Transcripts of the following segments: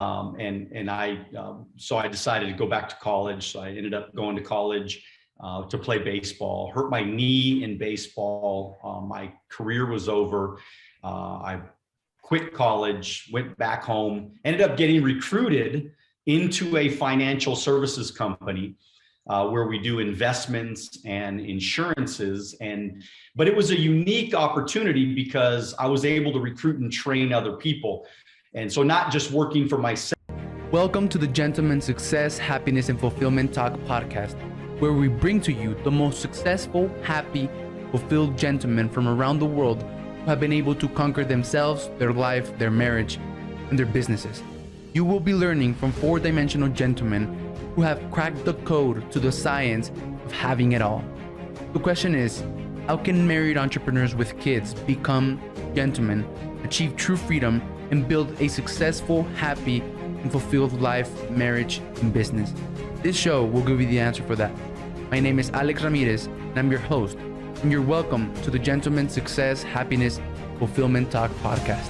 So I decided to go back to college. So I ended up going to college to play baseball. Hurt my knee in baseball. My career was over. I quit college, went back home, ended up getting recruited into a financial services company where we do investments and insurances. But it was a unique opportunity because I was able to recruit and train other people. And so not just working for myself. Welcome to the Gentleman Success, Happiness, and Fulfillment Talk podcast, where we bring to you the most successful, happy, fulfilled gentlemen from around the world who have been able to conquer themselves, their life, their marriage, and their businesses. You will be learning from four-dimensional gentlemen who have cracked the code to the science of having it all. The question is, how can married entrepreneurs with kids become gentlemen, achieve true freedom, and build a successful, happy, and fulfilled life, marriage, and business? This show will give you the answer for that. My name is Alex Ramirez, and I'm your host, and you're welcome to the Gentleman Success, Happiness, Fulfillment Talk podcast.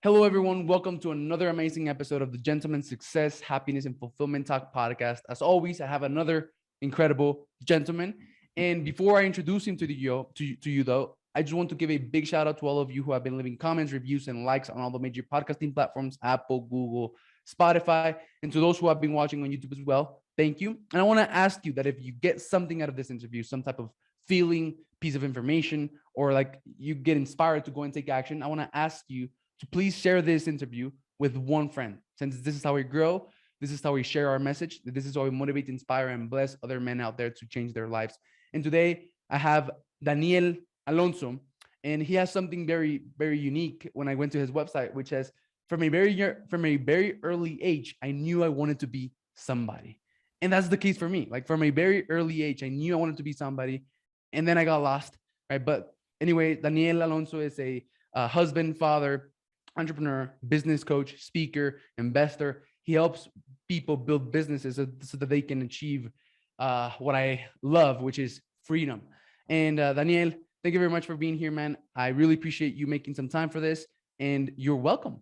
Hello, everyone. Welcome to another amazing episode of the Gentleman Success, Happiness, and Fulfillment Talk podcast. As always, I have another incredible gentleman. And before I introduce him to you, though, I just want to give a big shout out to all of you who have been leaving comments, reviews, and likes on all the major podcasting platforms, Apple, Google, Spotify, and to those who have been watching on YouTube as well. Thank you. And I want to ask you that if you get something out of this interview, some type of feeling, piece of information, or like you get inspired to go and take action, I want to ask you to please share this interview with one friend. Since this is how we grow, this is how we share our message, this is how we motivate, inspire, and bless other men out there to change their lives. And today I have Daniel Alonzo, and he has something very, very unique when I went to his website, which is from a very early age, I knew I wanted to be somebody. And that's the case for me. Like from a very early age, I knew I wanted to be somebody, and then I got lost, right? But anyway, Daniel Alonzo is a husband, father, entrepreneur, business coach, speaker, investor. He helps people build businesses so that they can achieve what I love, which is freedom. And Daniel, thank you very much for being here, man. I really appreciate you making some time for this, and you're welcome.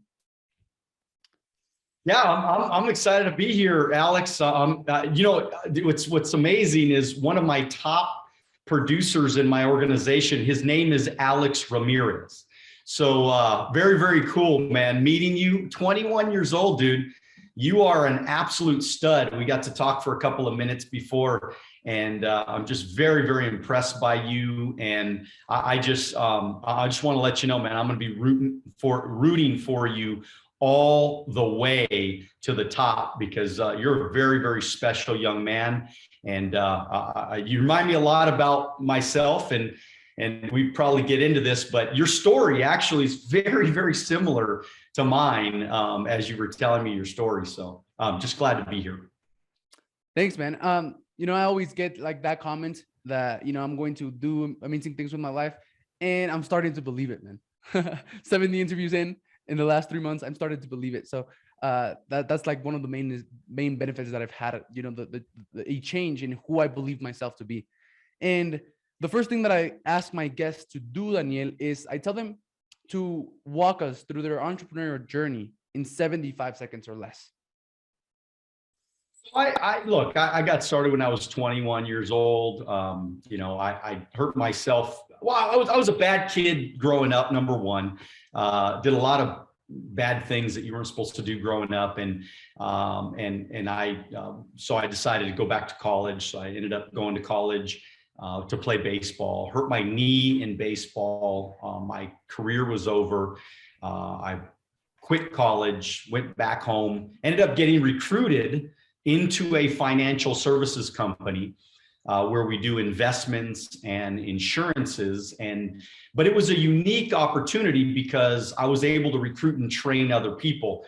Yeah, I'm excited to be here, Alex. What's amazing is one of my top producers in my organization, his name is Alex Ramirez. So very, very cool, man. Meeting you, 21 years old, dude. You are an absolute stud. We got to talk for a couple of minutes before, and I'm just very, very impressed by you. And I just want to let you know, man, I'm going to be rooting for you all the way to the top, because you're a very, very special young man. And you remind me a lot about myself, and we probably get into this, but your story actually is very, very similar to mine as you were telling me your story. So I'm just glad to be here. Thanks, man. I always get like that comment that, I'm going to do amazing things with my life, and I'm starting to believe it, man. 70 interviews in the last 3 months, I'm starting to believe it. So that's like one of the main benefits that I've had, a change in who I believe myself to be. And the first thing that I ask my guests to do, Daniel, is I tell them to walk us through their entrepreneurial journey in 75 seconds or less. I got started when I was 21 years old. I hurt myself. Well, I was a bad kid growing up, number one. Did a lot of bad things that you weren't supposed to do growing up. So I decided to go back to college. So I ended up going to college to play baseball. Hurt my knee in baseball. My career was over. I quit college, went back home, ended up getting recruited into a financial services company where we do investments and insurances. But it was a unique opportunity because I was able to recruit and train other people.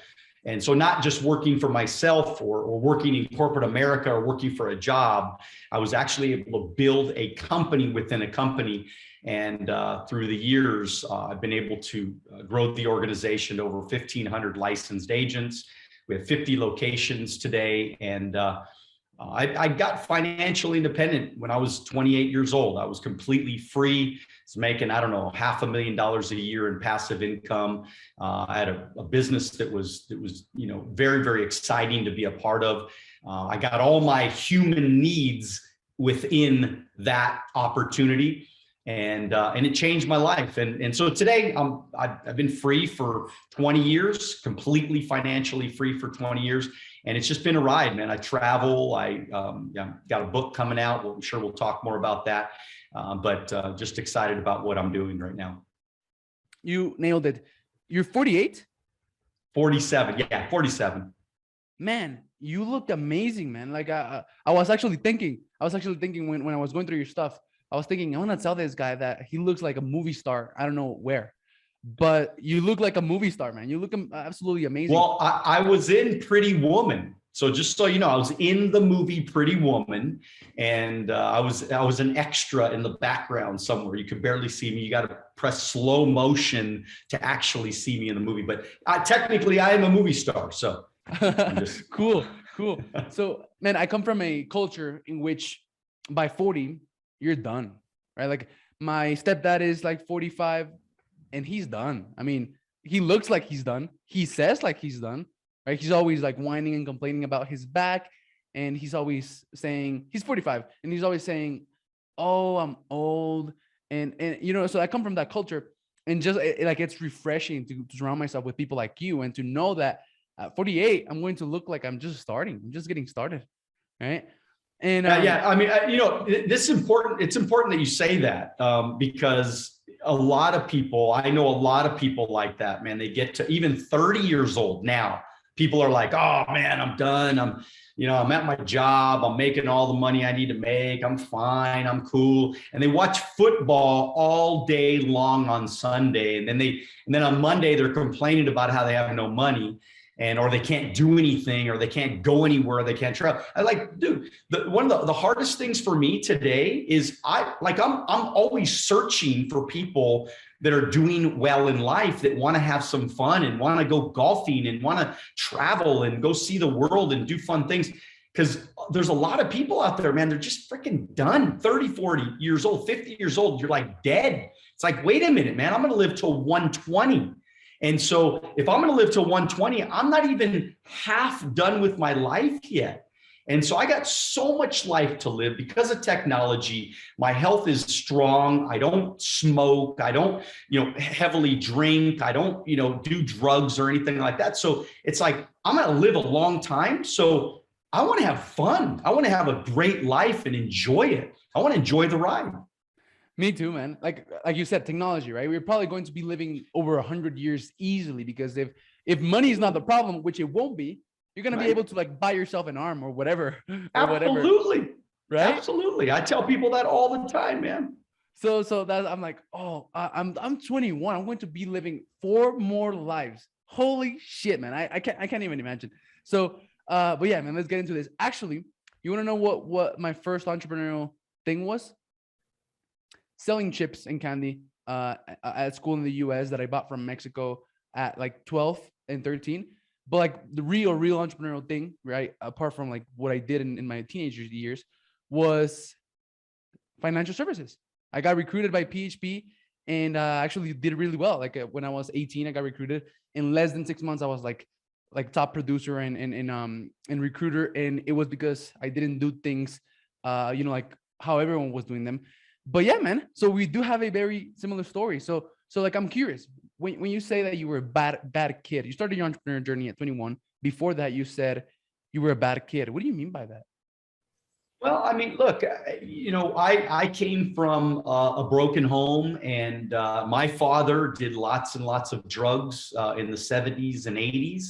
And so not just working for myself or working in corporate America or working for a job, I was actually able to build a company within a company. And through the years, I've been able to grow the organization to over 1,500 licensed agents. We have 50 locations today. And I got financially independent when I was 28 years old. I was completely free. I was making, I don't know, $500,000 a year in passive income. I had a business that was, very, very exciting to be a part of. I got all my human needs within that opportunity. And it changed my life. And so today I've been free for 20 years, completely financially free for 20 years. And it's just been a ride, man. I travel. I got a book coming out. I'm sure we'll talk more about that. But just excited about what I'm doing right now. You nailed it. You're 48? 47. Yeah, 47. Man, you looked amazing, man. Like I was actually thinking when I was going through your stuff, I was thinking, I want to tell this guy that he looks like a movie star. I don't know where, but you look like a movie star, man. You look absolutely amazing. Well, I was in Pretty Woman. So just so you know, I was in the movie Pretty Woman, and I was an extra in the background somewhere. You could barely see me. You got to press slow motion to actually see me in the movie. But technically, I am a movie star. So cool. So, man, I come from a culture in which by 40, you're done, right? Like my stepdad is like 45 and he's done. I mean, he looks like he's done. He says like he's done, right? He's always like whining and complaining about his back. And he's always saying, he's 45 and he's always saying, oh, I'm old. And so I come from that culture, and just it's refreshing to surround myself with people like you and to know that at 48, I'm going to look like I'm just starting. I'm just getting started, right? And I mean, this is important. It's important that you say that because a lot of people, I know a lot of people like that, man. They get to even 30 years old now. People are like, oh man, I'm done. I'm at my job. I'm making all the money I need to make. I'm fine. I'm cool. And they watch football all day long on Sunday. And then on Monday, they're complaining about how they have no money. Or they can't do anything, or they can't go anywhere, they can't travel. I like, dude, one of the hardest things for me today is I'm always searching for people that are doing well in life, that want to have some fun and want to go golfing and want to travel and go see the world and do fun things. Because there's a lot of people out there, man, they're just freaking done. 30, 40 years old, 50 years old, you're like dead. It's like, wait a minute, man, I'm going to live till 120. And so if I'm going to live till 120, I'm not even half done with my life yet. And so I got so much life to live because of technology. My health is strong. I don't smoke. I don't, heavily drink. I don't, do drugs or anything like that. So it's like, I'm going to live a long time. So I want to have fun. I want to have a great life and enjoy it. I want to enjoy the ride. Me too, man. Like you said, technology, right? We're probably going to be living over 100 years easily, because if money is not the problem, which it won't be, you're going to be able to like buy yourself an arm or whatever. Absolutely. Right? Absolutely. I tell people that all the time, man. So that I'm like, I'm 21. I'm going to be living 4 more lives. Holy shit, man. I can't even imagine. So, but yeah, man, let's get into this. Actually, you want to know what my first entrepreneurial thing was? Selling chips and candy at school in the US that I bought from Mexico at like 12 and 13. But like the real entrepreneurial thing, right, apart from like what I did in my teenager years, was financial services. I got recruited by PHP and actually did really well. Like when I was 18, I got recruited. In less than 6 months, I was like top producer and recruiter. And it was because I didn't do things, like how everyone was doing them. But yeah, man. So we do have a very similar story. So like, I'm curious, when you say that you were a bad kid, you started your entrepreneurial journey at 21. Before that, you said you were a bad kid. What do you mean by that? Well, I mean, look, I came from a broken home, and my father did lots and lots of drugs in the 70s and 80s.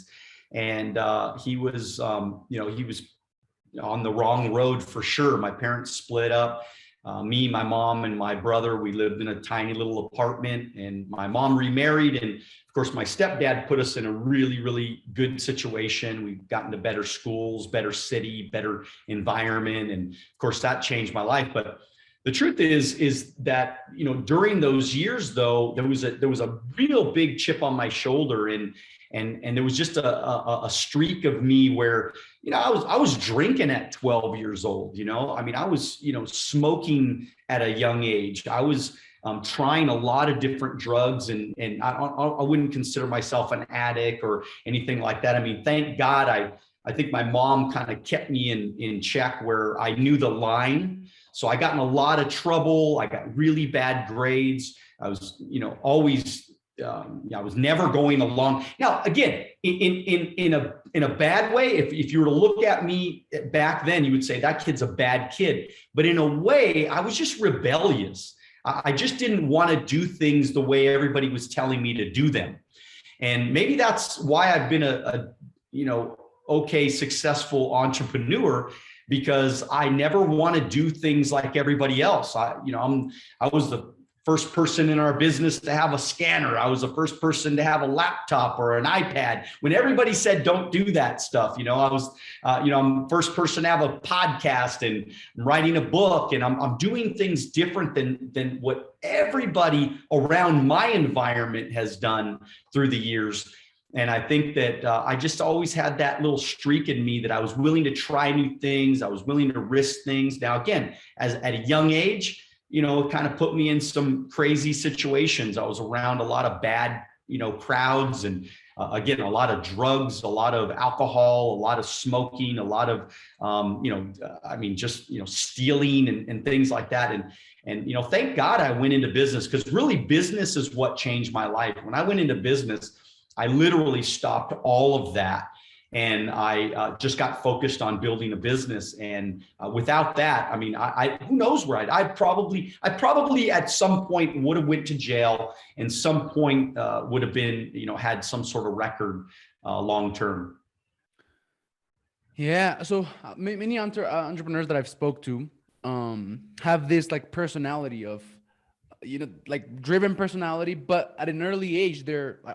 And he was on the wrong road for sure. My parents split up. Me, my mom, and my brother, we lived in a tiny little apartment, and my mom remarried. And of course, my stepdad put us in a really, really good situation. We've gotten to better schools, better city, better environment. And of course, that changed my life. But The truth is that, during those years though, there was a real big chip on my shoulder, and there was just a streak of me where, I was drinking at 12 years old. I mean, I was, smoking at a young age. I was trying a lot of different drugs, and I wouldn't consider myself an addict or anything like that. I mean, thank God, I think my mom kind of kept me in check where I knew the line. So I got in a lot of trouble. I got really bad grades. I was, always, I was never going along. Now, again, in a bad way, if you were to look at me back then, you would say that kid's a bad kid. But in a way, I was just rebellious. I just didn't want to do things the way everybody was telling me to do them. And maybe that's why I've been a okay, successful entrepreneur, because I never want to do things like everybody else. I was the first person in our business to have a scanner. I was the first person to have a laptop or an iPad when everybody said, don't do that stuff. I was, I'm the first person to have a podcast, and I'm writing a book, and I'm doing things different than what everybody around my environment has done through the years. And I think that I just always had that little streak in me that I was willing to try new things. I was willing to risk things. Now, again, at a young age, it kind of put me in some crazy situations. I was around a lot of bad, crowds, and again, a lot of drugs, a lot of alcohol, a lot of smoking, a lot of, stealing and things like that. And thank God I went into business, because really business is what changed my life. When I went into business, I literally stopped all of that, and I just got focused on building a business. And without that, I mean, I who knows where I probably at some point would have went to jail, and some point would have been, had some sort of record long term. Yeah. So many entrepreneurs that I've spoke to have this like personality of, like driven personality, but at an early age,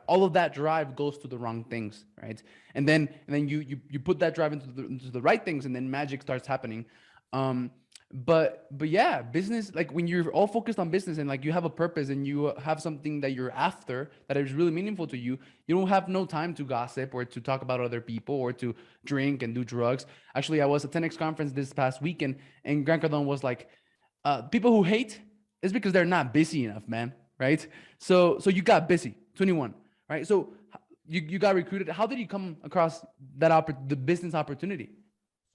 all of that drive goes to the wrong things, right? And then you put that drive into the right things, and then magic starts happening. But yeah, business, like when you're all focused on business and like you have a purpose and you have something that you're after that is really meaningful to you, you don't have no time to gossip or to talk about other people or to drink and do drugs. Actually, I was at 10X conference this past weekend, and Grant Cardone was like, people who hate, it's because they're not busy enough, man. Right? So you got busy, 21, right? So you got recruited. How did you come across the business opportunity?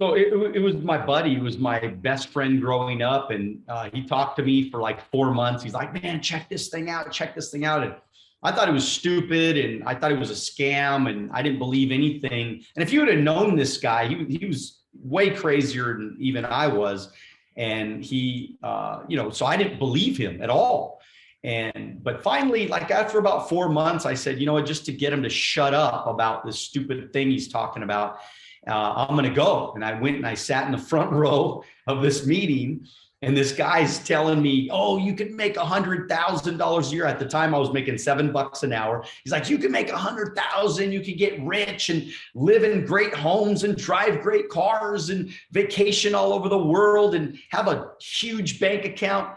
So it was my buddy. He was my best friend growing up, and he talked to me for like 4 months. He's like, man, check this thing out. And I thought it was stupid, and I thought it was a scam, and I didn't believe anything. And if you would have known this guy, he was way crazier than even I was. And he, so I didn't believe him at all. But finally, like after about 4 months, I said, just to get him to shut up about this stupid thing he's talking about, I'm going to go. And I went and I sat in the front row of this meeting, and this guy's telling me, oh, you could make $100,000 a year. At the time I was making $7 an hour. He's like, you can make 100,000, you could get rich and live in great homes and drive great cars and vacation all over the world and have a huge bank account.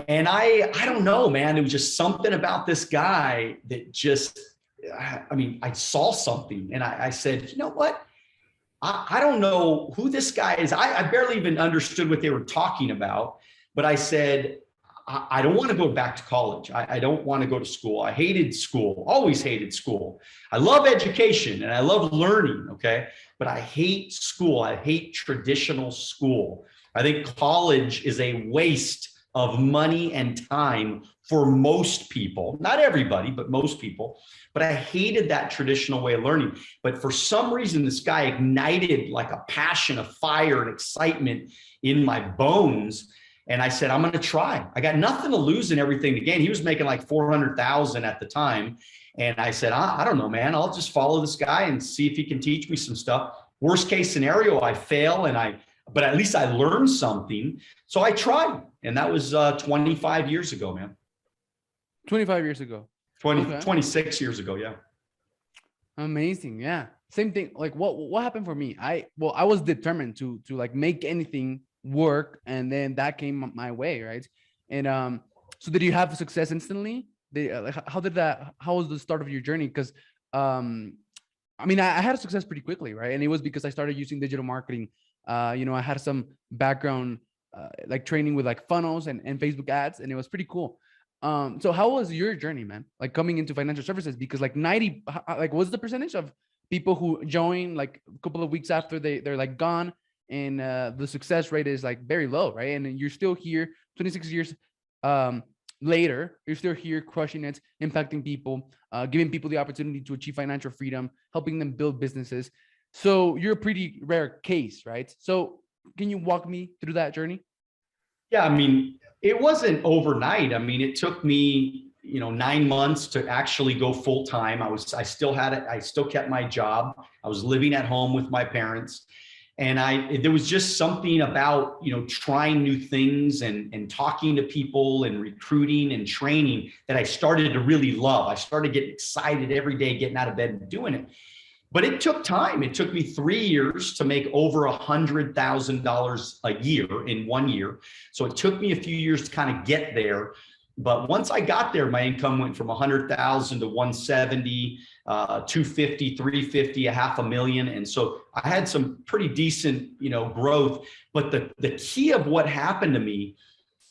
And I don't know, man, it was just something about this guy that just, I saw something, and I said, you know what? I don't know who this guy is. I barely even understood what they were talking about, but I said, I don't want to go back to college. I don't want to go to school. I hated school, always hated school. I love education and I love learning, okay? But I hate school. I hate traditional school. I think college is a waste of money and time for most people, not everybody, but most people. But I hated that traditional way of learning. But for some reason, this guy ignited like a passion, a fire, and excitement in my bones. And I said, I'm going to try. I got nothing to lose and everything to gain. He was making like 400,000 at the time. And I said, I don't know, man, I'll just follow this guy and see if he can teach me some stuff. Worst case scenario, I fail, but at least I learned something. So I tried. And that was 25 years ago, man. 25 years ago. 26 years ago. Yeah. Amazing. Yeah. Same thing. Like what happened for me? I was determined to like make anything work, and then that came my way, right? And so did you have success instantly? How was the start of your journey? Because I mean, I had success pretty quickly, right? And it was because I started using digital marketing. I had some background, like training with like funnels and Facebook ads, and it was pretty cool. So how was your journey, man? Like coming into financial services, because like what's the percentage of people who join like a couple of weeks after they're like gone, and the success rate is like very low, right? And you're still here, 26 years um, later, you're still here crushing it, impacting people, giving people the opportunity to achieve financial freedom, helping them build businesses. So you're a pretty rare case, right? So can you walk me through that journey? Yeah, I mean, it wasn't overnight. I mean, it took me, 9 months to actually go full time. I still kept my job. I was living at home with my parents. And there was just something about, trying new things and talking to people and recruiting and training that I started to really love. I started getting excited every day, getting out of bed and doing it. But it took time. It took me 3 years to make over $100,000 a year in 1 year. So it took me a few years to kind of get there. But once I got there, my income went from 100,000 to 170, 250, 350, $500,000. And so I had some pretty decent, growth. But the key of what happened to me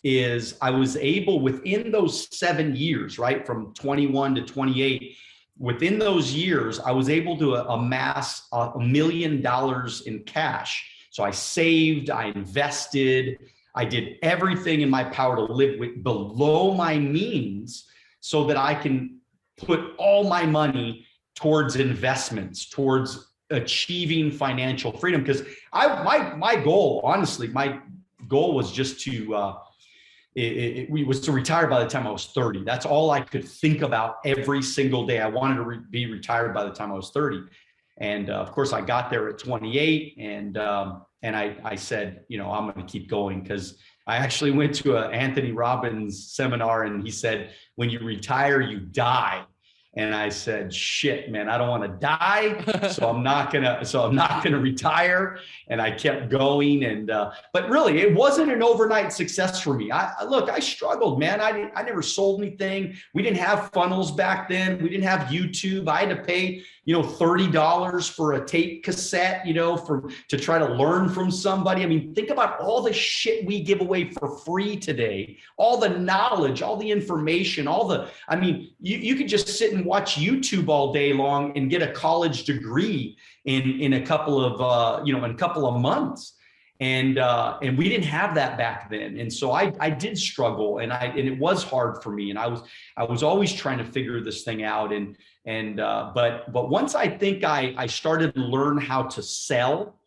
is I was able, within those 7 years, right, from 21 to 28, within those years, I was able to amass $1 million in cash. So I saved, I invested, I did everything in my power to live below my means so that I can put all my money towards investments, towards achieving financial freedom. Because my goal, honestly, my goal was just to was to retire by the time I was 30. That's all I could think about every single day. I wanted to be retired by the time I was 30. And of course I got there at 28, and I said, I'm going to keep going, because I actually went to an Anthony Robbins seminar, and he said, when you retire, you die. And I said, shit, man, I don't want to die. So I'm not gonna retire. And I kept going. And, but really, it wasn't an overnight success for me. I struggled, man. I never sold anything. We didn't have funnels back then. We didn't have YouTube. I had to pay, $30 for a tape cassette, to try to learn from somebody. I mean, think about all the shit we give away for free today, all the knowledge, all the information, you could just sit and watch YouTube all day long and get a college degree in a couple of months. And we didn't have that back then. And so I did struggle, and it was hard for me. And I was always trying to figure this thing out. But once I think I started to learn how to sell,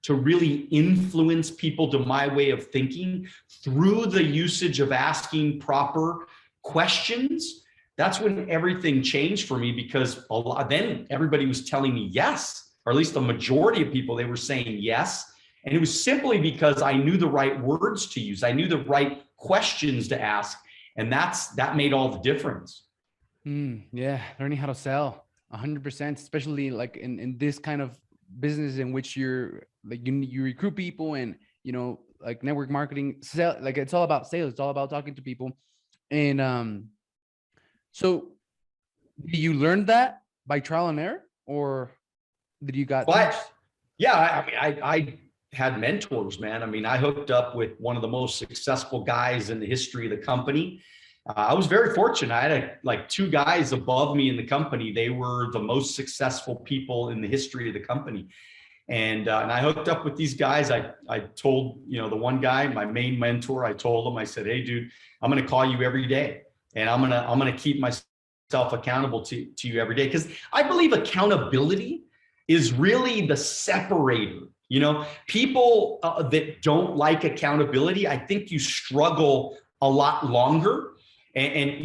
to really influence people to my way of thinking through the usage of asking proper questions, that's when everything changed for me, because then everybody was telling me yes, or at least the majority of people, they were saying yes. And it was simply because I knew the right words to use. I knew the right questions to ask. And that made all the difference. Yeah. Learning how to sell 100%, especially like in this kind of business in which you're like, you recruit people and, like network marketing, sell, like it's all about sales. It's all about talking to people. And, so did you learn that by trial and error, or did you got? Yeah, I mean, I had mentors, man. I mean, I hooked up with one of the most successful guys in the history of the company. I was very fortunate. I had like two guys above me in the company. They were the most successful people in the history of the company. And I hooked up with these guys. I told, the one guy, my main mentor, I told him, I said, hey, dude, I'm going to call you every day. And I'm gonna keep myself accountable to you every day, because I believe accountability is really the separator. People that don't like accountability, I think you struggle a lot longer. And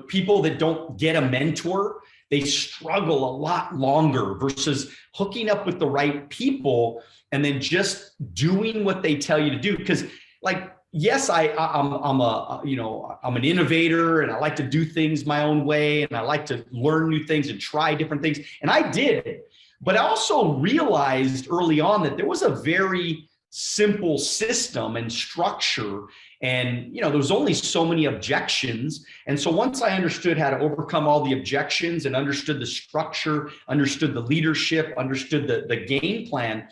people that don't get a mentor, they struggle a lot longer versus hooking up with the right people and then just doing what they tell you to do. Because yes, I'm an innovator, and I like to do things my own way, and I like to learn new things and try different things. And I did, but I also realized early on that there was a very simple system and structure. And, there was only so many objections. And so once I understood how to overcome all the objections and understood the structure, understood the leadership, understood the game plan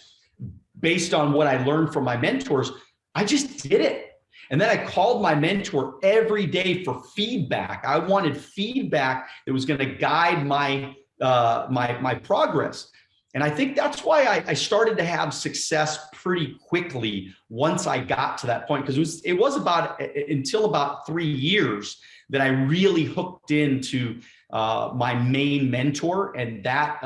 based on what I learned from my mentors, I just did it. And then I called my mentor every day for feedback. I wanted feedback that was going to guide my progress. And I think that's why I started to have success pretty quickly once I got to that point, because it was until about 3 years that I really hooked into my main mentor, and that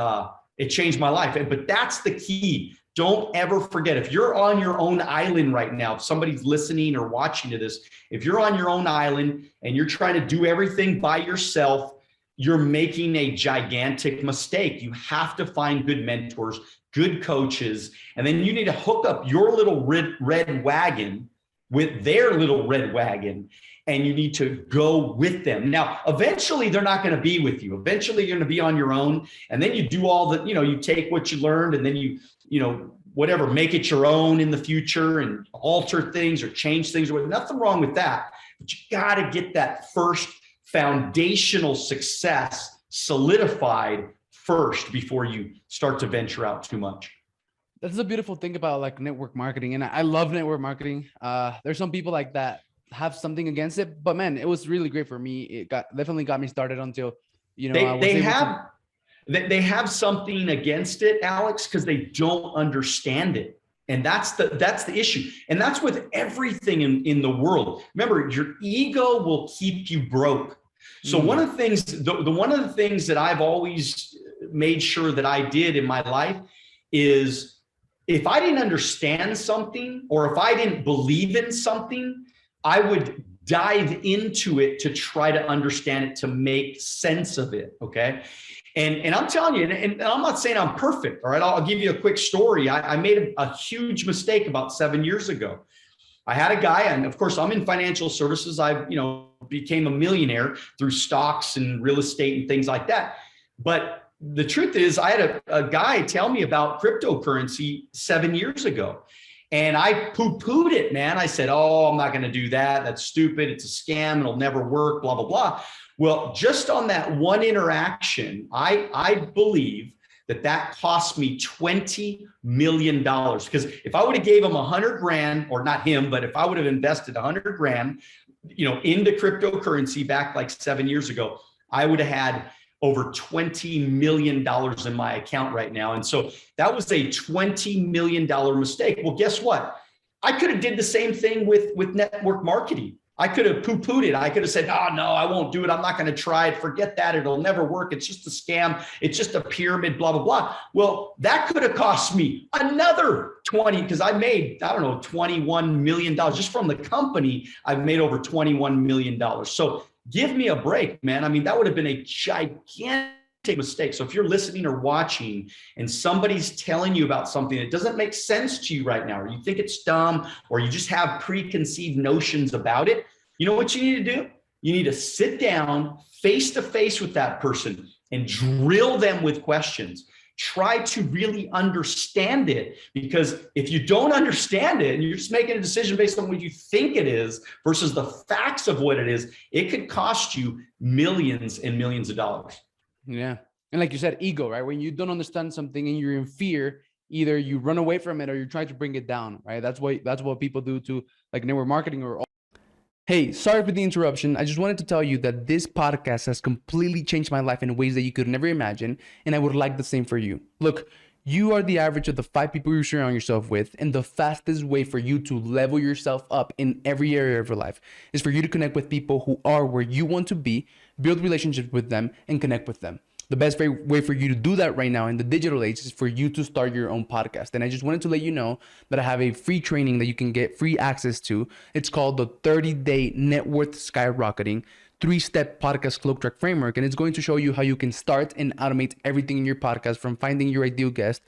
it changed my life. But that's the key. Don't ever forget, if you're on your own island right now, if somebody's listening or watching to this, if you're on your own island and you're trying to do everything by yourself, you're making a gigantic mistake. You have to find good mentors, good coaches, and then you need to hook up your little red wagon with their little red wagon, and you need to go with them. Now, eventually they're not going to be with you. Eventually you're going to be on your own, and then you do all the, you take what you learned, and then you whatever, make it your own in the future and alter things or change things. Nothing wrong with that, but you got to get that first foundational success solidified first before you start to venture out too much. That's the beautiful thing about like network marketing. And I love network marketing. There's some people like that have something against it, but man, it was really great for me. It definitely got me started until, they have something against it, Alex, because they don't understand it. And that's the issue. And that's with everything in the world. Remember, your ego will keep you broke. So one of the things, one of the things that I've always made sure that I did in my life is, if I didn't understand something or if I didn't believe in something, I would dive into it to try to understand it, to make sense of it. Okay. And I'm telling you, and I'm not saying I'm perfect. All right. I'll give you a quick story. I made a huge mistake about 7 years ago. I had a guy, and of course I'm in financial services. I, became a millionaire through stocks and real estate and things like that. But the truth is, I had a guy tell me about cryptocurrency 7 years ago. And I poo-pooed it, man. I said, oh, I'm not going to do that. That's stupid. It's a scam. It'll never work, blah, blah, blah. Well, just on that one interaction, I believe that cost me $20 million. Because if I would have gave him 100 grand, or not him, but if I would have invested 100 grand, into cryptocurrency back like 7 years ago, I would have had over $20 million in my account right now. And so that was a $20 million mistake. Well, guess what? I could have did the same thing with network marketing. I could have poo-pooed it. I could have said, oh, no, I won't do it. I'm not going to try it. Forget that. It'll never work. It's just a scam. It's just a pyramid, blah, blah, blah. Well, that could have cost me another 20, because I made, $21 million just from the company. I've made over $21 million. So give me a break, man. I mean, that would have been a gigantic mistake. So if you're listening or watching and somebody's telling you about something that doesn't make sense to you right now, or you think it's dumb, or you just have preconceived notions about it, you know what you need to do? You need to sit down face to face with that person and drill them with questions. Try to really understand it, because if you don't understand it and you're just making a decision based on what you think it is versus the facts of what it is, it could cost you millions and millions of dollars. Yeah. And like you said, ego, right? When you don't understand something and you're in fear, either you run away from it or you try to bring it down, right? That's what people do to like network marketing or. Hey, sorry for the interruption. I just wanted to tell you that this podcast has completely changed my life in ways that you could never imagine. And I would like the same for you. Look, you are the average of the 5 people you surround yourself with. And the fastest way for you to level yourself up in every area of your life is for you to connect with people who are where you want to be, build relationships with them, and connect with them. The best way for you to do that right now in the digital age is for you to start your own podcast. And I just wanted to let you know that I have a free training that you can get free access to. It's called the 30-day Net Worth Skyrocketing 3-step podcast cloak track framework. And it's going to show you how you can start and automate everything in your podcast, from finding your ideal guest,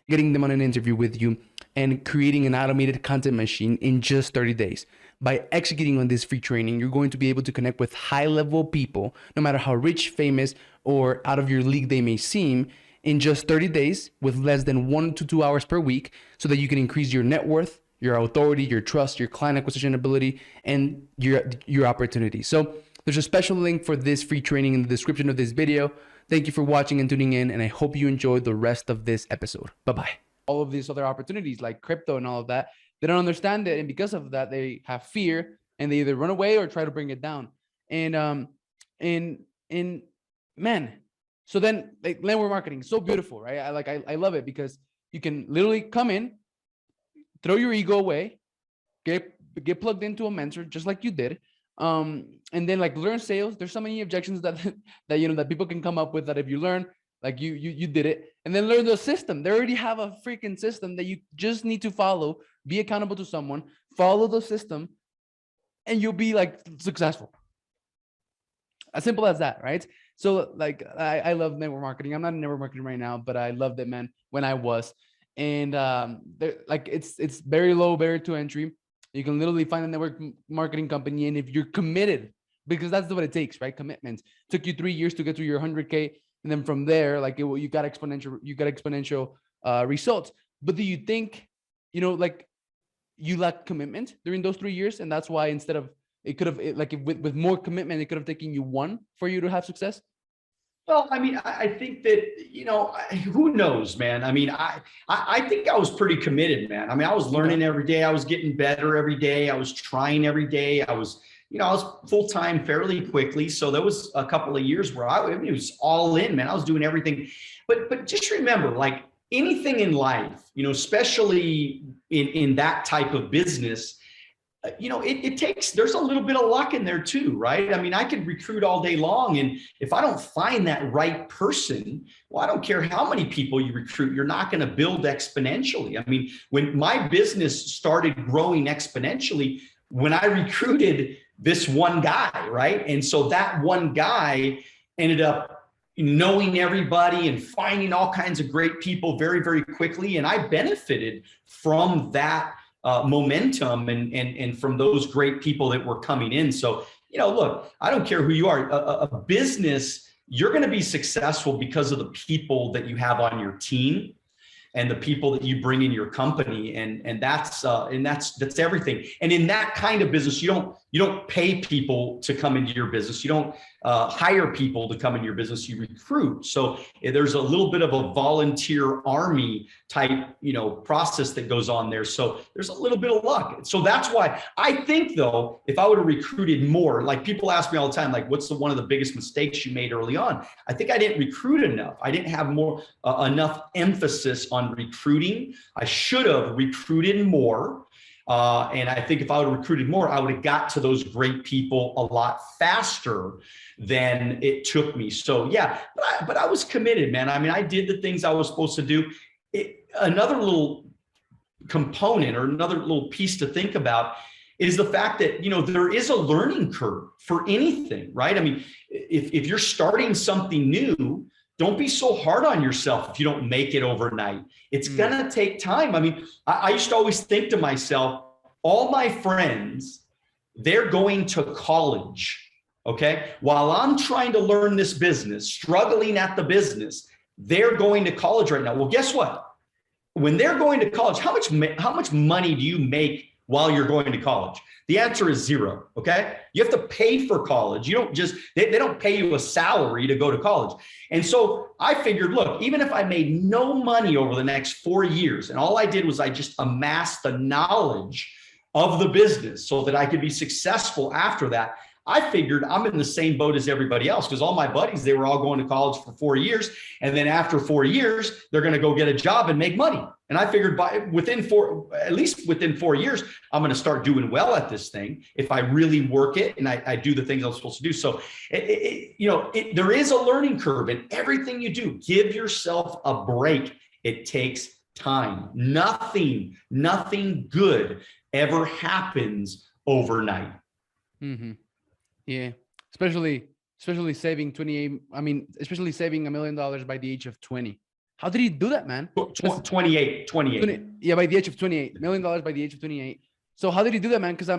getting them on an interview with you, and creating an automated content machine in just 30 days. By executing on this free training, you're going to be able to connect with high-level people, no matter how rich, famous, or out of your league they may seem, in just 30 days with less than 1 to 2 hours per week, so that you can increase your net worth, your authority, your trust, your client acquisition ability, and your opportunity. So there's a special link for this free training in the description of this video. Thank you for watching and tuning in, and I hope you enjoyed the rest of this episode. Bye-bye. All of these other opportunities like crypto and all of that, they don't understand it. And because of that, they have fear and they either run away or try to bring it down. And man, so then like network marketing, so beautiful, right? I love it because you can literally come in, throw your ego away, get plugged into a mentor just like you did. And then like learn sales. There's so many objections that that people can come up with that if you learn, like you did it, and then learn the system. They already have a freaking system that you just need to follow, be accountable to someone, follow the system, and you'll be like successful. As simple as that, right? So like I love network marketing. I'm not in network marketing right now, but I loved it, man, when I was. And like it's very low barrier to entry. You can literally find a network marketing company, and if you're committed, because that's what it takes, right? Commitment. Took you 3 years to get to your 100K, and then from there, like you got exponential results. But do you think, like you lacked commitment during those 3 years, and that's why instead of it could have with more commitment, it could have taken you 1 for you to have success? Well, I mean, I think that, who knows, man? I mean, I think I was pretty committed, man. I mean, I was learning every day. I was getting better every day. I was trying every day. I was full-time fairly quickly. So there was a couple of years where it was all in, man. I was doing everything. But just remember, like anything in life, especially in that type of business, it takes, there's a little bit of luck in there too, right? I mean, I could recruit all day long, and if I don't find that right person, well, I don't care how many people you recruit, you're not going to build exponentially. I mean, when my business started growing exponentially, when I recruited this one guy, right? And so that one guy ended up knowing everybody and finding all kinds of great people very, very quickly. And I benefited from that momentum and from those great people that were coming in. So, look, I don't care who you are, a business, you're going to be successful because of the people that you have on your team and the people that you bring in your company. And that's everything. And in that kind of business, you don't pay people to come into your business. You don't hire people to come into your business, you recruit. So there's a little bit of a volunteer army type, process that goes on there. So there's a little bit of luck. So that's why I think, though, if I would have recruited more, like people ask me all the time, like, what's one of the biggest mistakes you made early on? I think I didn't recruit enough. I didn't have enough emphasis on recruiting. I should have recruited more. And I think if I would have recruited more, I would have got to those great people a lot faster than it took me. So yeah, but I was committed, man. I mean, I did the things I was supposed to do. Another little component or another little piece to think about is the fact that, there is a learning curve for anything, right? I mean, if you're starting something new, don't be so hard on yourself if you don't make it overnight. It's going to take time. I mean, I used to always think to myself, all my friends, they're going to college, okay? While I'm trying to learn this business, struggling at the business, they're going to college right now. Well, guess what? When they're going to college, how much money do you make while you're going to college? The answer is 0, okay? You have to pay for college. You don't just, they don't pay you a salary to go to college. And so I figured, look, even if I made no money over the next 4 years, and all I did was I just amassed the knowledge of the business so that I could be successful after that, I figured I'm in the same boat as everybody else, because all my buddies, they were all going to college for 4 years. And then after 4 years, they're going to go get a job and make money. And I figured at least within 4 years, I'm going to start doing well at this thing if I really work it and I do the things I'm supposed to do. So, there is a learning curve in everything you do. Give yourself a break. It takes time. Nothing good ever happens overnight. Mm-hmm. Yeah, especially saving especially saving $1 million by the age of 20. How did you do that, man? 28. Yeah, by the age of 28, $1 million by the age of 28. So how did you do that, man? Because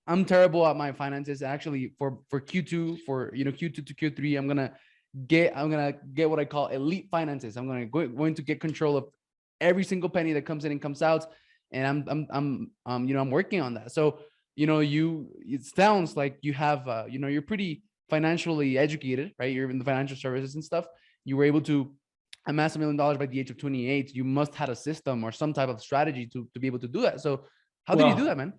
I'm terrible at my finances. Actually, for Q2, Q2 to Q3, I'm gonna get what I call elite finances. I'm going to get control of every single penny that comes in and comes out. and I'm working on that. So, it sounds like you have, you're pretty financially educated, right? You're in the financial services and stuff. You were able to amass $1 million by the age of 28. You must have a system or some type of strategy to be able to do that. So how did you do Well, that, man?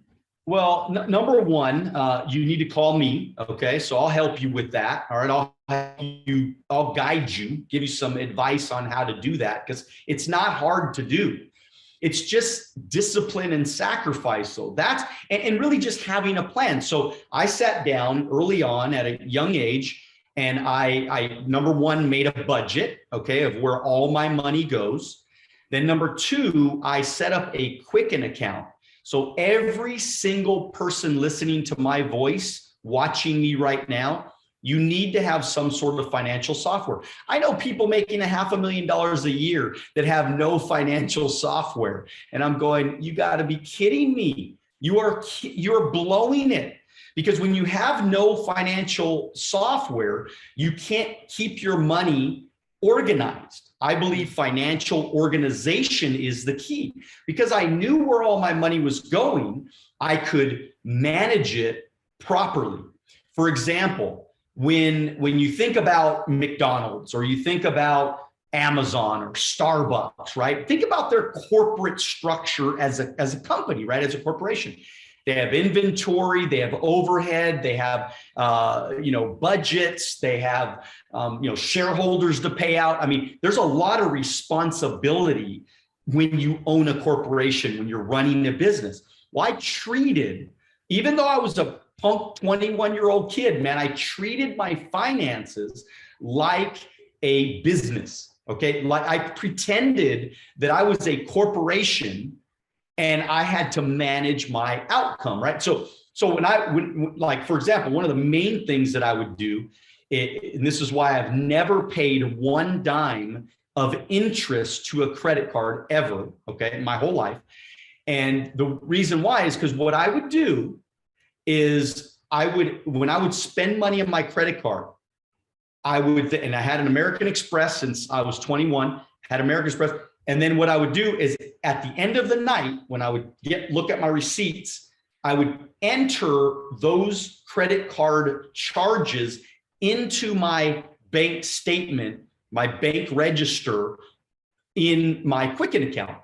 well, number one, you need to call me. Okay. So I'll help you with that. All right. I'll guide you, give you some advice on how to do that, because it's not hard to do. It's just discipline and sacrifice. So and really just having a plan. So I sat down early on at a young age, and I number one, made a budget, okay, of where all my money goes. Then number two, I set up a Quicken account. So every single person listening to my voice, watching me right now, you need to have some sort of financial software. I know people making $500,000 a year that have no financial software. And I'm going, you got to be kidding me. You're blowing it. Because when you have no financial software, you can't keep your money organized. I believe financial organization is the key. Because I knew where all my money was going, I could manage it properly. For example, when you think about McDonald's, or you think about Amazon or Starbucks, right? Think about their corporate structure as a company, right? As a corporation. They have inventory, they have overhead, they have budgets, they have shareholders to pay out. I mean, there's a lot of responsibility when you own a corporation, when you're running a business. Well, even though I was a punk 21-year-old kid, man, I treated my finances like a business. Okay, like I pretended that I was a corporation and I had to manage my outcome, right? So when like, for example, one of the main things that I would do, and this is why I've never paid one dime of interest to a credit card ever, okay, in my whole life. And the reason why is because what I would do is when I would spend money on my credit card, and I had an American Express since I was 21, had American Express. And then what I would do is at the end of the night, when I would look at my receipts, I would enter those credit card charges into my bank statement, my bank register in my Quicken account.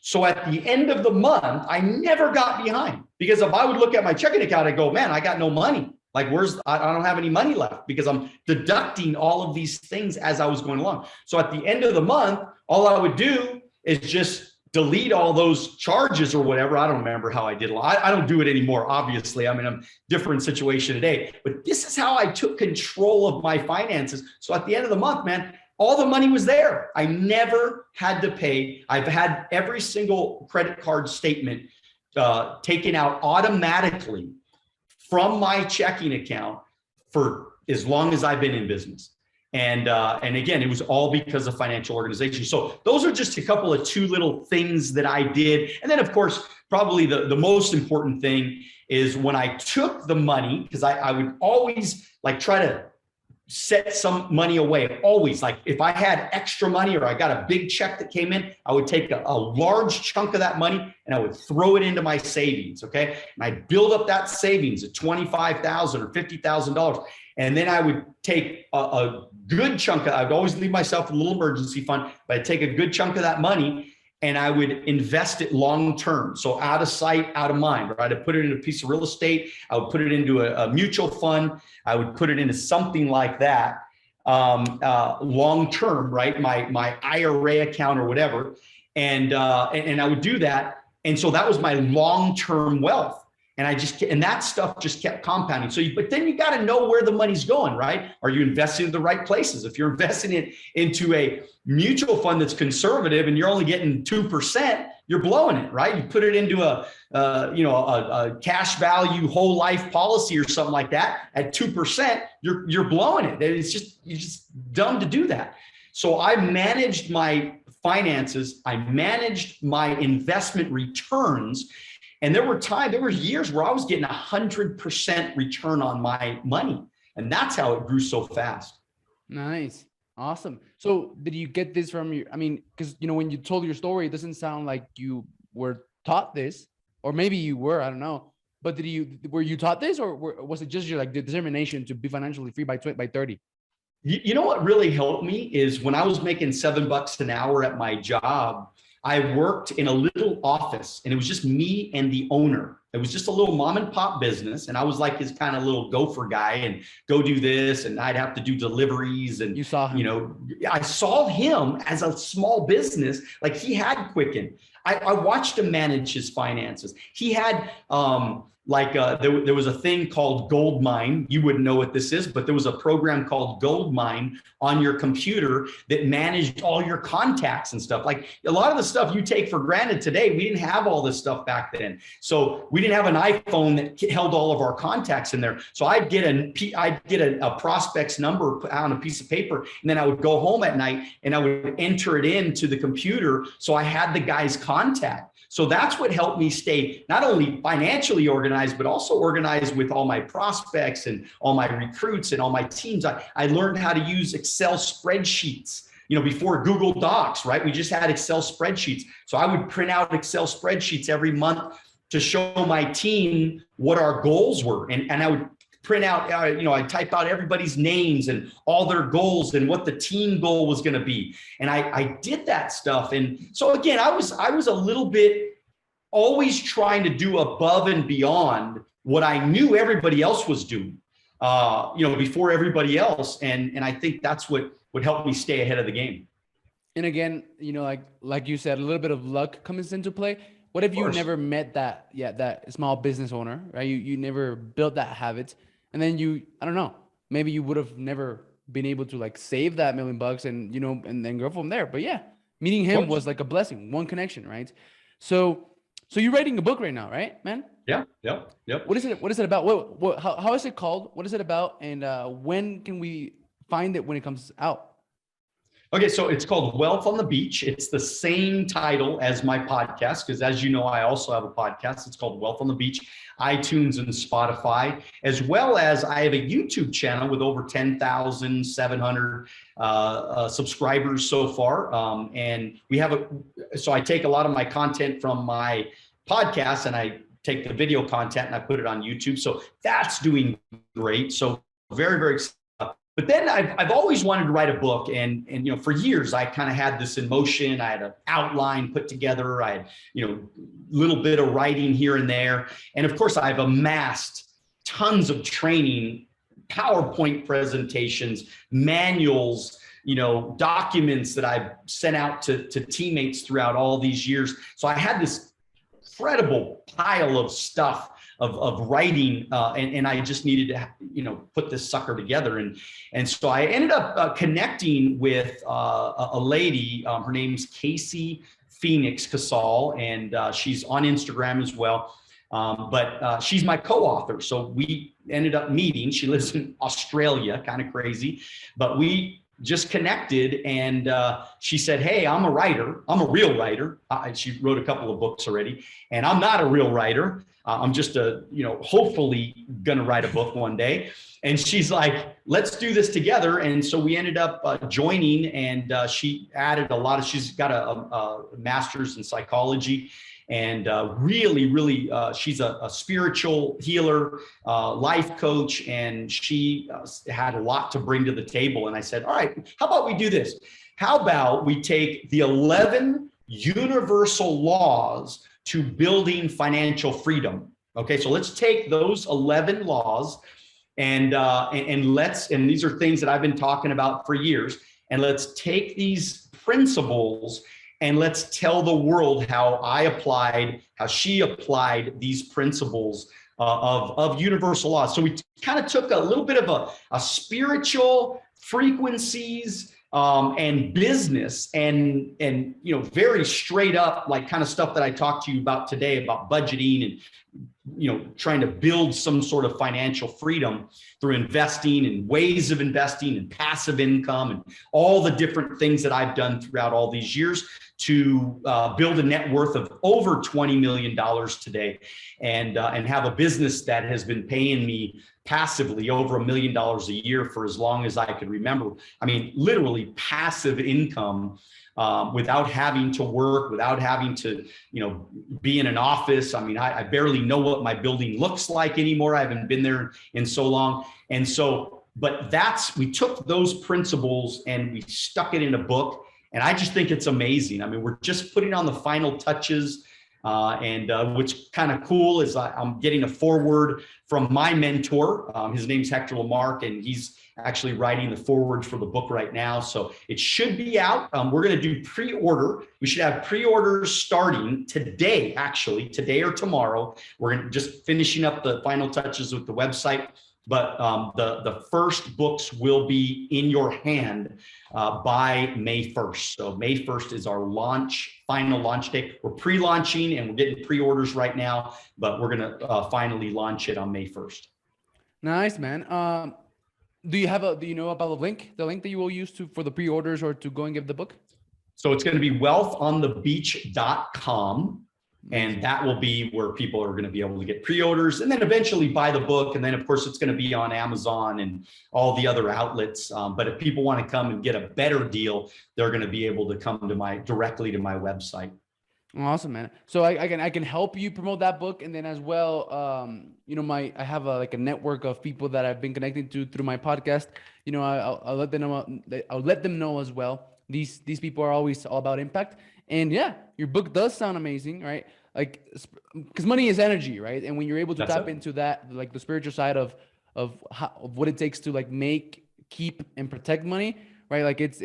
So at the end of the month, I never got behind, because if I would look at my checking account, I'd go, man, I got no money. Like, I don't have any money left, because I'm deducting all of these things as I was going along. So at the end of the month, all I would do is just delete all those charges or whatever. I don't remember how I did it. I don't do it anymore, obviously. I mean, I'm different situation today, but this is how I took control of my finances. So at the end of the month, man, all the money was there. I never had to pay. I've had every single credit card statement taken out automatically from my checking account for as long as I've been in business. And again, it was all because of financial organization. So those are just a couple of two little things that I did. And then, of course, probably the most important thing is when I took the money, because I would always like try to set some money away. Always, like if I had extra money or I got a big check that came in, I would take a large chunk of that money and I would throw it into my savings. Okay. And I'd build up that savings at $25,000 or $50,000. And then I would take a good chunk I'd always leave myself a little emergency fund, but I'd take a good chunk of that money and I would invest it long-term. So out of sight, out of mind, right? I'd put it in a piece of real estate. I would put it into a mutual fund. I would put it into something like that, long-term, right? My IRA account or whatever. And I would do that. And so that was my long-term wealth. And that stuff just kept compounding. But then you got to know where the money's going, right? Are you investing in the right places? If you're investing it into a mutual fund that's conservative and you're only getting 2%, you're blowing it, right? You put it into a cash value whole life policy or something like that at 2%, you're blowing it. You're just dumb to do that. So I managed my finances. I managed my investment returns. And there were years where I was getting 100% return on my money. And that's how it grew so fast. Nice. Awesome. So did you get this from because, when you told your story, it doesn't sound like you were taught this, or maybe you were, I don't know. But were you taught this, or was it just your like determination to be financially free by 30? You know what really helped me is when I was making $7 an hour at my job, I worked in a little office and it was just me and the owner. It was just a little mom and pop business. And I was like his kind of little gopher guy and go do this. And I'd have to do deliveries. And, you saw him. you know, I saw him as a small business. Like he had Quicken. I watched him manage his finances. He had, there was a thing called Goldmine. You wouldn't know what this is, but there was a program called Goldmine on your computer that managed all your contacts and stuff. Like a lot of the stuff you take for granted today, we didn't have all this stuff back then. So we didn't have an iPhone that held all of our contacts in there. So I'd get a prospect's number on a piece of paper, and then I would go home at night and I would enter it into the computer. So I had the guy's contact. So that's what helped me stay not only financially organized, but also organized with all my prospects and all my recruits and all my teams. I learned how to use Excel spreadsheets, you know, before Google Docs, right? We just had Excel spreadsheets. So I would print out Excel spreadsheets every month to show my team what our goals were. And I would print out, I'd type out everybody's names and all their goals and what the team goal was going to be. And I did that stuff. And so again, I was a little bit always trying to do above and beyond what I knew everybody else was doing, before everybody else. And I think that's what would help me stay ahead of the game. And again, like you said, a little bit of luck comes into play. What if you never met that small business owner, right? You never built that habit. And then I don't know, maybe you would have never been able to like save that $1 million and then go from there. But yeah, meeting him was like a blessing, one connection, right? So you're writing a book right now, right, man? Yeah. Yep. What is it about? How is it called? What is it about? And when can we find it when it comes out? Okay, so it's called Wealth on the Beach. It's the same title as my podcast, because as you know, I also have a podcast. It's called Wealth on the Beach, iTunes and Spotify, as well as I have a YouTube channel with over 10,700 subscribers so far. And so I take a lot of my content from my podcast and I take the video content and I put it on YouTube. So that's doing great. So very, very excited. But then I've always wanted to write a book, and for years I kind of had this in motion. I had an outline put together. I had little bit of writing here and there, and of course I've amassed tons of training, PowerPoint presentations, manuals, documents that I've sent out to teammates throughout all these years. So I had this incredible pile of stuff of writing, and I just needed to, put this sucker together. And so I ended up connecting with a lady. Her name's Casey Phoenix Casal, and she's on Instagram as well. But she's my co-author. So we ended up meeting. She lives in Australia, kind of crazy, but we just connected, and she said, "Hey, I'm a writer. I'm a real writer." She wrote a couple of books already, and I'm not a real writer. I'm just hopefully going to write a book one day. And she's like, "Let's do this together." And so we ended up joining, and she added she's got a master's in psychology, and really, she's a spiritual healer, life coach, and she had a lot to bring to the table. And I said, "All right, how about we do this? How about we take the 11 universal laws to building financial freedom?" Okay, so let's take those 11 laws and these are things that I've been talking about for years, and let's take these principles and let's tell the world how she applied these principles of universal laws. So we kind of took a little bit of a spiritual frequencies and business and very straight up, like kind of stuff that I talked to you about today about budgeting and trying to build some sort of financial freedom through investing and ways of investing and passive income and all the different things that I've done throughout all these years to build a net worth of over $20 million today, and have a business that has been paying me passively over $1 million a year for as long as I could remember. I mean, literally passive income without having to work, without having to, be in an office. I mean, I barely know what my building looks like anymore. I haven't been there in so long. And so, but we took those principles and we stuck it in a book. And I just think it's amazing. I mean, we're just putting on the final touches. And what's kind of cool is I'm getting a foreword from my mentor. His name's Hector Lamarck, and he's actually writing the foreword for the book right now. So it should be out. We're going to do pre-order. We should have pre-orders starting today, actually, today or tomorrow. We're just finishing up the final touches with the website. But the first books will be in your hand by May 1st. So May 1st is our final launch date. We're pre-launching and we're getting pre-orders right now, but we're going to finally launch it on May 1st. Nice, man. Do you know about the link that you will use for the pre-orders or to go and get the book? So it's going to be wealthonthebeach.com. And that will be where people are going to be able to get pre-orders and then eventually buy the book. And then, of course, it's going to be on Amazon and all the other outlets. But if people want to come and get a better deal, they're going to be able to come directly to my website. Awesome, man. So I can help you promote that book. And then as well, I have a network of people that I've been connecting to through my podcast. I'll let them know. I'll let them know as well. These people are always all about impact. And yeah, your book does sound amazing, right? Like, because money is energy, right? And when you're able to tap into that, like the spiritual side of what it takes to like make, keep, and protect money, right? Like it's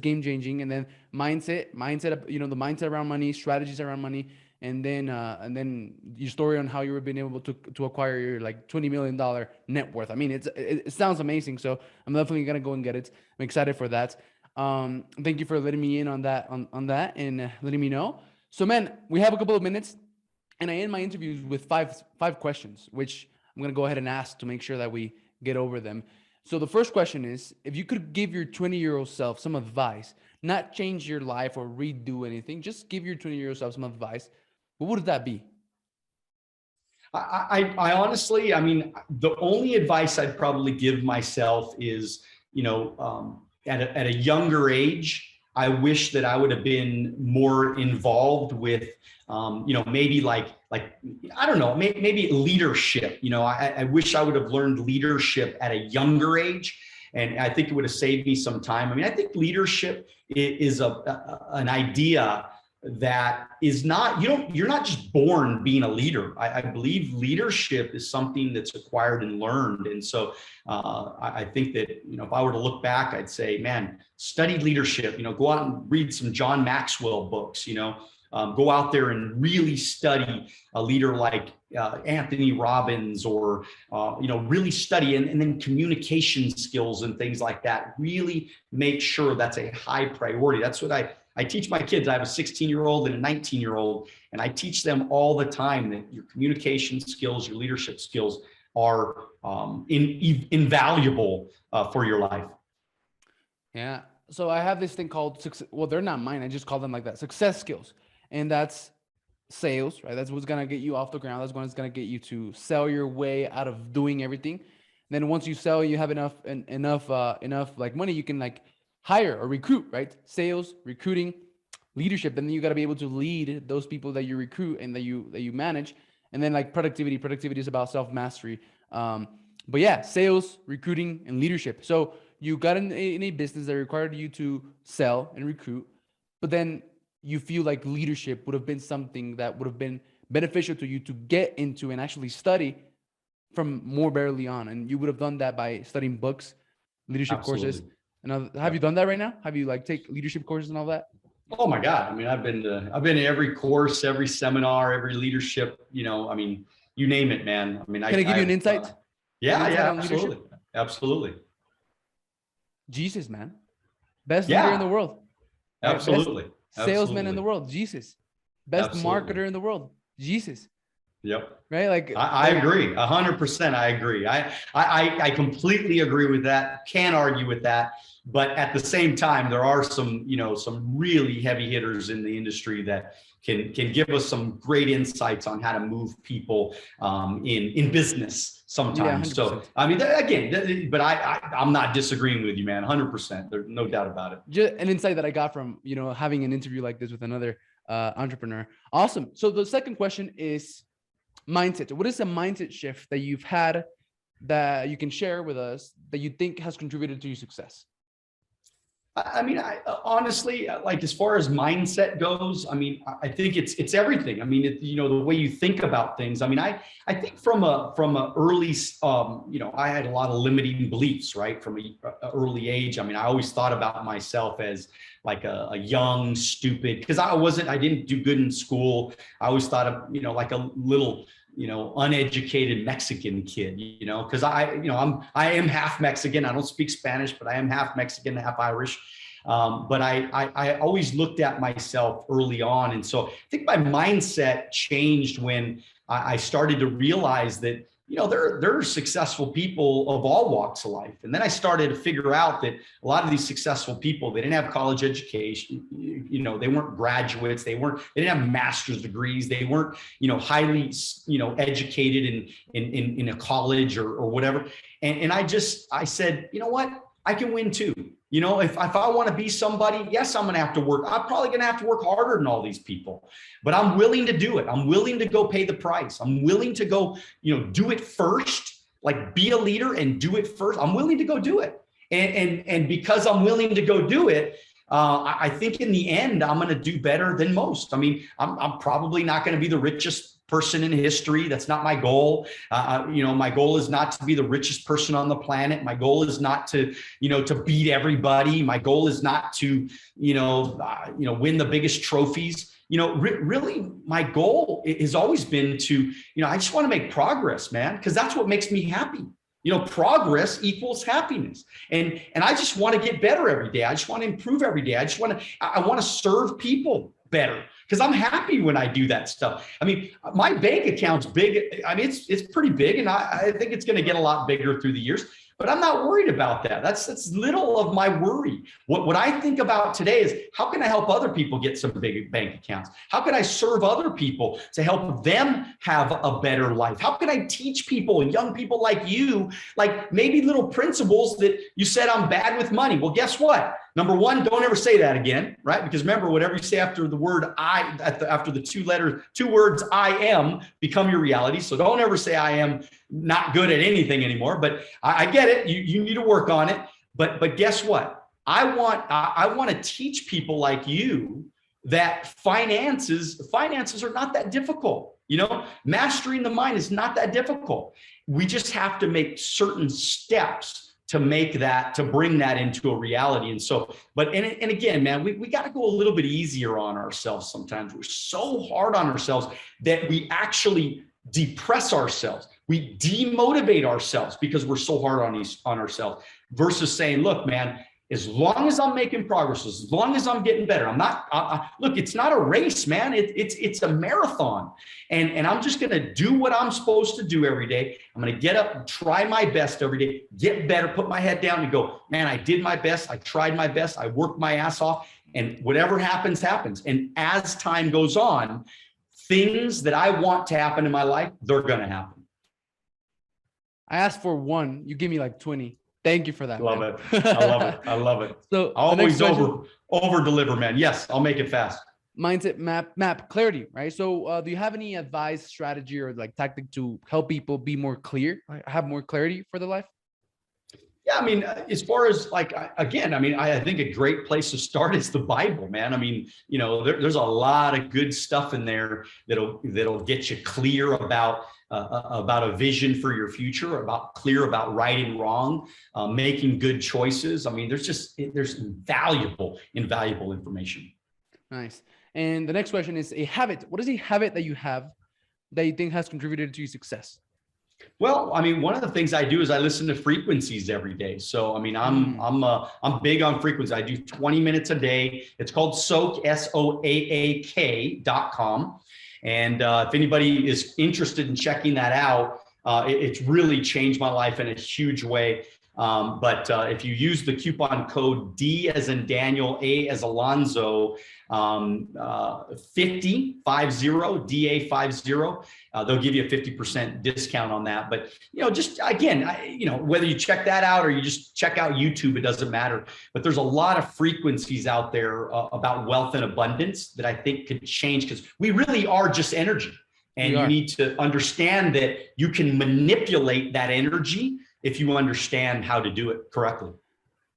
game changing. And then mindset, the mindset around money, strategies around money, and then your story on how you were being able to acquire your like $20 million net worth. I mean, it sounds amazing. So I'm definitely gonna go and get it. I'm excited for that. Thank you for letting me in on that and letting me know. So, man, we have a couple of minutes, and I end my interviews with five questions, which I'm gonna go ahead and ask to make sure that we get over them. So the first question is, if you could give your 20-year-old self some advice, not change your life or redo anything, just give your 20-year-old self some advice, what would that be? I honestly, I mean, the only advice I'd probably give myself is, at a younger age, I wish that I would have been more involved with, maybe like I don't know, maybe leadership. I wish I would have learned leadership at a younger age, and I think it would have saved me some time. I mean, I think leadership is an idea that is not, you're not just born being a leader. I believe leadership is something that's acquired and learned. And so I think that, if I were to look back, I'd say, man, study leadership, go out and read some John Maxwell books, go out there and really study a leader like Anthony Robbins, or, really study and then communication skills and things like that. Really make sure that's a high priority. That's what I teach my kids. I have a 16-year-old and a 19-year-old, and I teach them all the time that your communication skills, your leadership skills are invaluable for your life. Yeah. So I have this thing called success. Well, they're not mine. I just call them like that. Success skills. And that's sales, right? That's what's going to get you off the ground. That's what's going to get you to sell your way out of doing everything. Then once you sell, you have enough like money, you can like hire or recruit, right? Sales, recruiting, leadership. And then you got to be able to lead those people that you recruit and that you manage. And then like productivity is about self-mastery. But yeah, sales, recruiting, and leadership. So you got in a business that required you to sell and recruit, but then you feel like leadership would have been something that would have been beneficial to you to get into and actually study from more early on. And you would have done that by studying books, leadership courses. And have you done that right now? Have you like take leadership courses and all that? Oh my God. I mean, I've been to every course, every seminar, every leadership, I mean, you name it, man. I mean, can I give you an insight? Yeah, absolutely. Absolutely. Jesus, man. Best leader in the world. Absolutely. Best salesman in the world. Jesus. Best marketer in the world. Jesus. Yep. right? Like I agree. 100%. I agree. I completely agree with that. Can't argue with that. But at the same time, there are some, some really heavy hitters in the industry that can give us some great insights on how to move people in business sometimes. 100%. So, I mean, again, but I'm not disagreeing with you, man. 100%. There's no doubt about it. Just an insight that I got from, having an interview like this with another entrepreneur. Awesome. So the second question is mindset. What is a mindset shift that you've had that you can share with us that you think has contributed to your success? I mean, honestly, like as far as mindset goes, I mean, I think it's everything. I mean, the way you think about things. I mean, I think from a early, I had a lot of limiting beliefs, right? From a early age. I mean, I always thought about myself as like a young, stupid, because I didn't do good in school. I always thought of, like a little, uneducated Mexican kid, because I am half Mexican. I don't speak Spanish, but I am half Mexican, half Irish. But I always looked at myself early on. And so I think my mindset changed when I started to realize that, there are successful people of all walks of life. And then I started to figure out that a lot of these successful people, they didn't have college education, they weren't graduates, they didn't have master's degrees, they weren't, highly, educated in a college or whatever. And I said, you know what, I can win too. If I want to be somebody, yes, I'm going to have to work. I'm probably going to have to work harder than all these people, but I'm willing to do it. I'm willing to go pay the price. I'm willing to go, do it first, like be a leader and do it first. I'm willing to go do it. And because I'm willing to go do it, I think in the end, I'm going to do better than most. I mean, I'm probably not going to be the richest person in history. That's not my goal. My goal is not to be the richest person on the planet. My goal is not to, to beat everybody. My goal is not to, win the biggest trophies. Really, my goal has always been to, I just want to make progress, man, because that's what makes me happy. Progress equals happiness. And I just want to get better every day. I just want to improve every day. I want to serve people better because I'm happy when I do that stuff. I mean, my bank account's big. I mean, it's pretty big, and I think it's going to get a lot bigger through the years. But I'm not worried about that. That's little of my worry. What I think about today is how can I help other people get some big bank accounts? How can I serve other people to help them have a better life? How can I teach people, young people like you, like maybe little principles that you said I'm bad with money? Well, guess what? Number one, don't ever say that again, right? Because remember, whatever you say after the word I, after the two words I am become your reality. So don't ever say I am not good at anything anymore. But I get it. You need to work on it. But guess what? I want to teach people like you that finances are not that difficult. Mastering the mind is not that difficult. We just have to make certain steps to bring that into a reality. And so, and again, man, we got to go a little bit easier on ourselves sometimes. We're so hard on ourselves that we actually depress ourselves. We demotivate ourselves because we're so hard on ourselves versus saying, look, man, as long as I'm making progress, as long as I'm getting better, I'm not, look, it's not a race, man. It's a marathon. And I'm just going to do what I'm supposed to do every day. I'm going to get up and try my best every day, get better, put my head down and go, man, I did my best. I tried my best. I worked my ass off, and whatever happens, happens. And as time goes on, things that I want to happen in my life, they're going to happen. I asked for one, you give me like 20. Thank you for that. Love man. it. I love it. I love it. So always over deliver, man. Yes, I'll make it fast. Mindset map clarity, right? So do you have any advice, strategy, or like tactic to help people be more clear, have more clarity for their life? Yeah, I mean, as far as like, again, I mean, I think a great place to start is the Bible, man. I mean, there's a lot of good stuff in there that'll get you clear about a vision for your future, clear about right and wrong, making good choices. I mean, there's invaluable information. Nice. And the next question is a habit. What is a habit that you have that you think has contributed to your success? Well, I mean, one of the things I do is I listen to frequencies every day. So, I mean, I'm big on frequency. I do 20 minutes a day. It's called SOAK, SOAAK.com. And if anybody is interested in checking that out, it's really changed my life in a huge way. But if you use the coupon code D as in Daniel, A as Alonzo, 50, DA50, they'll give you a 50% discount on that. But, just again, whether you check that out or you just check out YouTube, it doesn't matter. But there's a lot of frequencies out there about wealth and abundance that I think could change, because we really are just energy. And you need to understand that you can manipulate that energy if you understand how to do it correctly.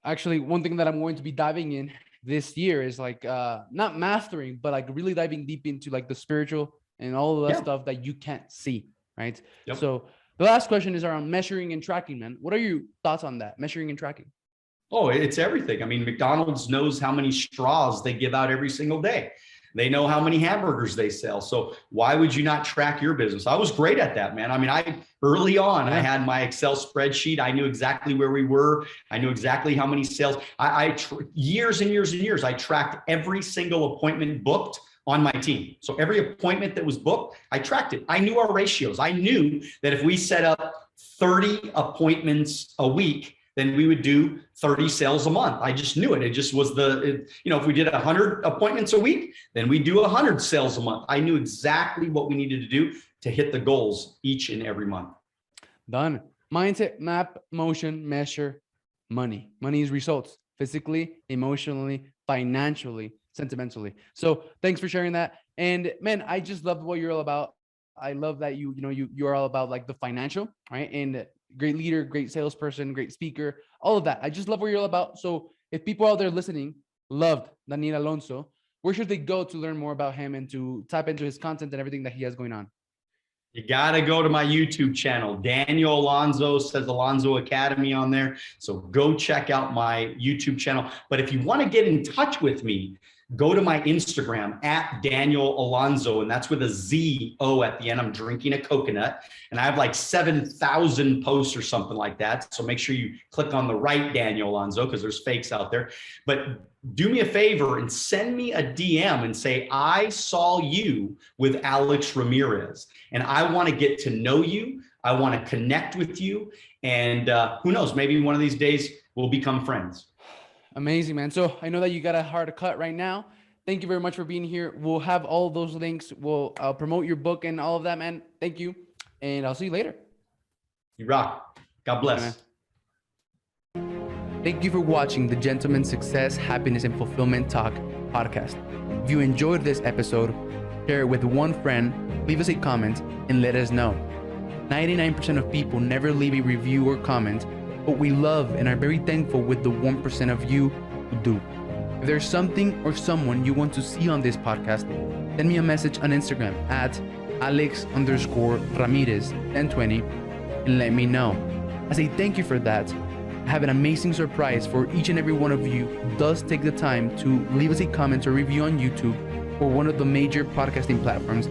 Actually, one thing that I'm going to be diving in this year is like not mastering, but like really diving deep into like the spiritual and all of that stuff that you can't see, right? Yep. So the last question is around measuring and tracking, man. What are your thoughts on that, measuring and tracking? Oh, it's everything. I mean, McDonald's knows how many straws they give out every single day. They know how many hamburgers they sell. So why would you not track your business? I was great at that, man. I mean, early on, I had my Excel spreadsheet. I knew exactly where we were. I knew exactly how many sales. Years and years and years, I tracked every single appointment booked on my team. So every appointment that was booked, I tracked it. I knew our ratios. I knew that if we set up 30 appointments a week, then we would do 30 sales a month. I just knew it. It just was if we did 100 appointments a week, then we do 100 sales a month. I knew exactly what we needed to do to hit the goals each and every month. Done. Mindset, map, motion, measure, money. Money is results, physically, emotionally, financially, sentimentally. So thanks for sharing that. And man, I just love what you're all about. I love that you're all about like the financial, right? And great leader, great salesperson, great speaker, all of that. I just love what you're all about. So if people out there listening loved Daniel Alonzo, where should they go to learn more about him and to tap into his content and everything that he has going on? You got to go to my YouTube channel. Daniel Alonzo, says Alonzo Academy on there. So go check out my YouTube channel. But if you want to get in touch with me, go to my Instagram at Daniel Alonzo, and that's with a Z-O at the end. I'm drinking a coconut, and I have like 7,000 posts or something like that. So make sure you click on the right Daniel Alonzo, because there's fakes out there. But do me a favor and send me a DM and say, I saw you with Alex Ramirez, and I want to get to know you. I want to connect with you. And who knows, maybe one of these days we'll become friends. Amazing, man. So I know that you got a hard cut right now. Thank you very much for being here. We'll have all those links. We'll promote your book and all of that, man. Thank you. And I'll see you later. You rock. God bless. Thank you for watching the Gentleman's Success, Happiness, and Fulfillment Talk podcast. If you enjoyed this episode, share it with one friend, leave us a comment, and let us know. 99% of people never leave a review or comment, but we love and are very thankful with the 1% of you who do. If there's something or someone you want to see on this podcast, send me a message on Instagram at Alex_Ramirez1020 and let me know. As a thank you for that, I have an amazing surprise for each and every one of you who does take the time to leave us a comment or review on YouTube or one of the major podcasting platforms